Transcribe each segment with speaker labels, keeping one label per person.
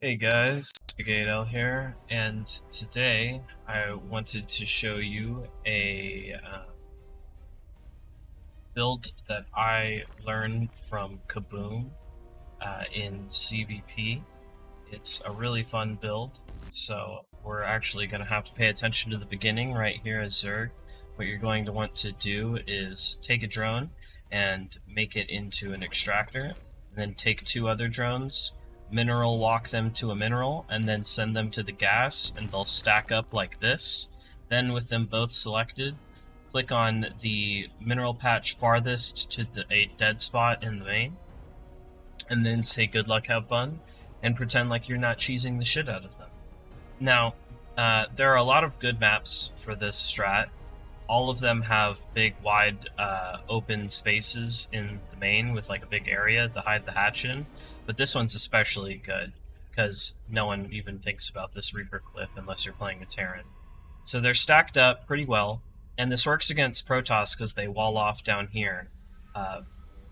Speaker 1: Hey guys, Gatel here, and today I wanted to show you a build that I learned from Kaboom in CVP. It's a really fun build, so we're actually going to have to pay attention to the beginning right here as Zerg. What you're going to want to do is take a drone and make it into an extractor, and then take two other drones, mineral walk them to a mineral, and then send them to the gas, and they'll stack up like this. Then with them both selected, click on the mineral patch farthest to a dead spot in the main, and then say good luck, have fun, and pretend like you're not cheesing the shit out of them. Now, there are a lot of good maps for this strat. All of them have big, wide, open spaces in the main with like a big area to hide the hatch in, but this one's especially good because no one even thinks about this Reaper Cliff unless you're playing a Terran. So they're stacked up pretty well, and this works against Protoss because they wall off down here.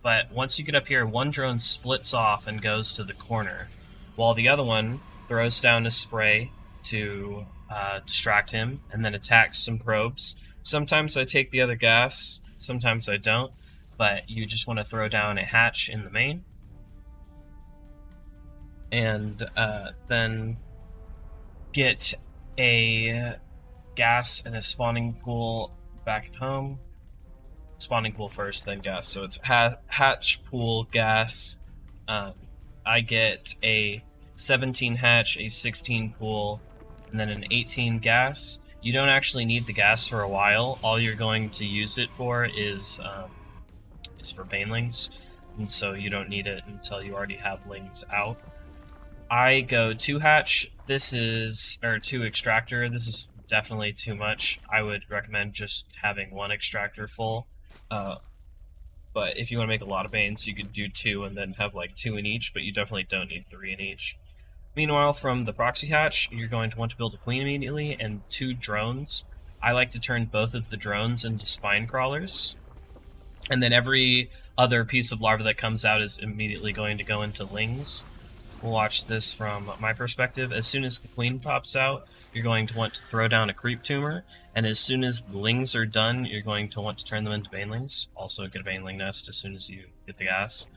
Speaker 1: But once you get up here, one drone splits off and goes to the corner, while the other one throws down a spray to distract him, and then attacks some probes. Sometimes I take the other gas, sometimes I don't, but you just want to throw down a hatch in the main, and then get a gas and a spawning pool back at home. Spawning pool first, then gas. So it's hatch, pool, gas. I get a 17 hatch, a 16 pool, and then an 18 gas. You don't actually need the gas for a while. All you're going to use it for is for banelings, and so you don't need it until you already have lings out. I go 2 hatch. This is, or 2 extractor. This is definitely too much. I would recommend just having 1 extractor full. But if you want to make a lot of Banes, you could do 2 and then have like 2 in each, but you definitely don't need 3 in each. Meanwhile, from the proxy hatch, you're going to want to build a queen immediately and 2 drones. I like to turn both of the drones into spine crawlers, and then every other piece of larva that comes out is immediately going to go into lings. We'll watch this from my perspective. As soon as the queen pops out, you're going to want to throw down a creep tumor, and as soon as the lings are done, you're going to want to turn them into banelings. Also get a baneling nest as soon as you get the gas.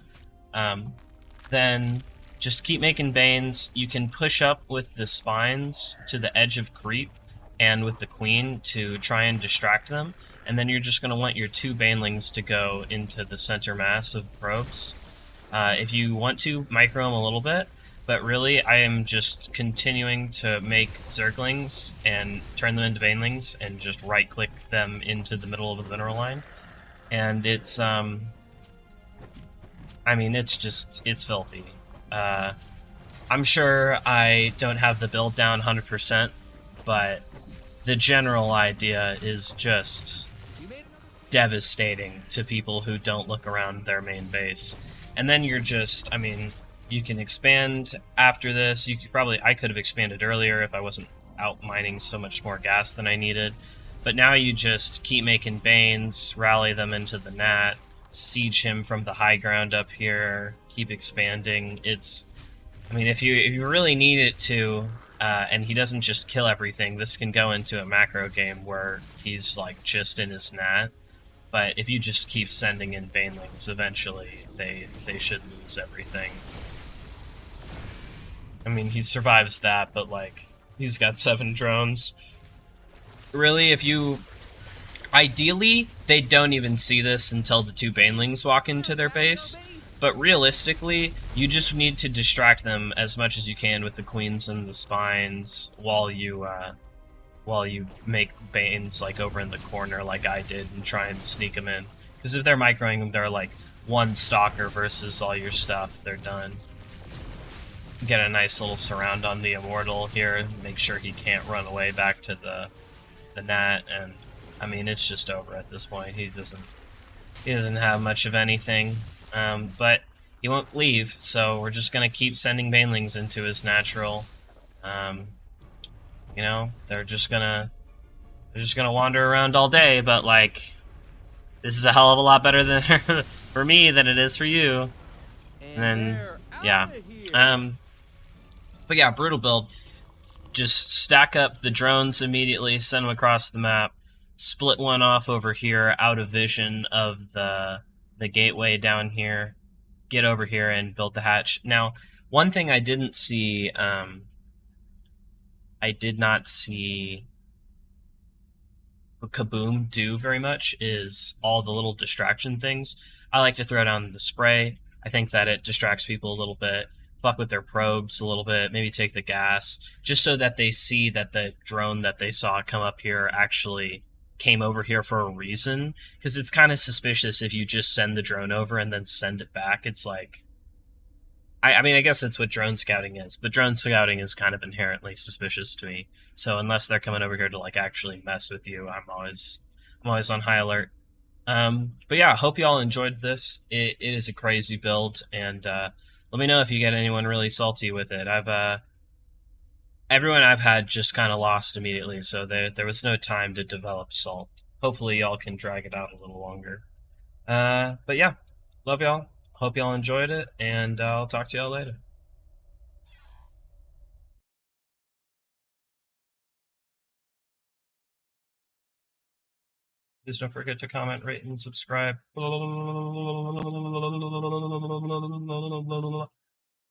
Speaker 1: Then just keep making banes. You can push up with the spines to the edge of creep and with the queen to try and distract them, and then you're just going to want your 2 banelings to go into the center mass of the probes. If you want to, micro them a little bit, but really I am just continuing to make zerglings and turn them into banelings and just right-click them into the middle of the mineral line. And it's, I mean, it's filthy. I'm sure I don't have the build down 100%, but the general idea is just devastating to people who don't look around their main base. And then you're just, I mean, you can expand after this. I could have expanded earlier if I wasn't out mining so much more gas than I needed. But now you just keep making Banes, rally them into the Nat, siege him from the high ground up here, keep expanding. I mean, if you really need it to, and he doesn't just kill everything, this can go into a macro game where he's like just in his Nat. But if you just keep sending in banelings, eventually they should lose everything. I mean, he survives that, but like, he's got 7 drones. Really, ideally, they don't even see this until the 2 banelings walk into their base. But realistically, you just need to distract them as much as you can with the queens and the spines while you make Banes like over in the corner like I did and try and sneak them in. Because if they're microing them, they're like 1 stalker versus all your stuff, they're done. Get a nice little surround on the Immortal here, make sure he can't run away back to the Nat, and I mean, it's just over at this point. He doesn't have much of anything, but he won't leave, so we're just gonna keep sending banelings into his natural. You know, they're just gonna wander around all day, but like, this is a hell of a lot better than for me than it is for you. And then, yeah. But But yeah, brutal build. Just stack up the drones immediately, send them across the map, split one off over here out of vision of the gateway down here, get over here and build the hatch. Now, one thing I did not see Kaboom do very much is all the little distraction things. I like to throw down the spray. I think that it distracts people a little bit, fuck with their probes a little bit, maybe take the gas, just so that they see that the drone that they saw come up here actually came over here for a reason. Because it's kind of suspicious if you just send the drone over and then send it back. It's like, I mean, I guess that's what drone scouting is, but drone scouting is kind of inherently suspicious to me. So unless they're coming over here to like actually mess with you, I'm always on high alert. But yeah, hope y'all enjoyed this. It is a crazy build, and let me know if you get anyone really salty with it. I've everyone I've had just kind of lost immediately, so there was no time to develop salt. Hopefully, y'all can drag it out a little longer. But yeah, love y'all. Hope y'all enjoyed it, and I'll talk to y'all later. Please don't forget to comment, rate, and subscribe.